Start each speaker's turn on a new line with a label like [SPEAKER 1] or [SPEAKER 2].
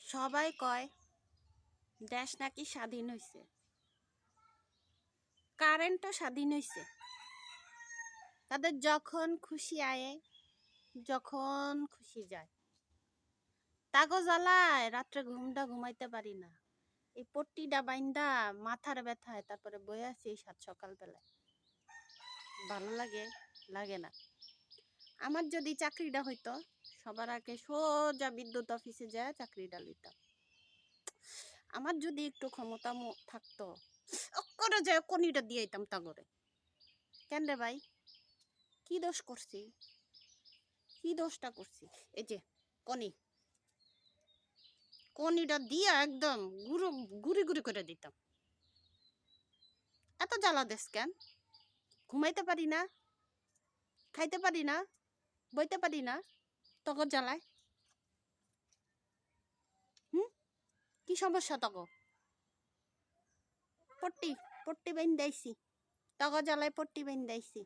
[SPEAKER 1] সবাই কয় দেশ নাকি স্বাধীন হইছে, কারেন্টও স্বাধীন হইছে। তাদের যখন খুশি আয়ে যখন খুশি যায়। তাগো জ্বালায় রাত্রে ঘুমাইতে পারি না। এই পট্টিটা বাইন্দা মাথার ব্যথায় তারপরে বয়ে আছি এই সকাল বেলায়। ভালো লাগে? লাগে না। আমার যদি চাকরিটা হইতো সবার আগে সোজা বিদ্যুৎ অফিসে যায় চাকরিটা লইতাম। আমার যদি একটু ক্ষমতা থাকতো করে যায় কনিটা দিয়ে দিতাম তাগরে। কেন রে ভাই, কি দোষ করছি? কি দোষটা করছি? এই যে কনিটা দিয়া একদম গুড়ি গুড়ি করে দিতাম। এত জ্বালা দেশ কেন? ঘুমাইতে পারি না, খাইতে পারি না, বইতে পারি না, তখন জ্বালায়। কি সমস্যা তখন? পট্টি পট্টি বেন দেয়ছি, তখন জ্বালায় পট্টি বেন দেয়ছি।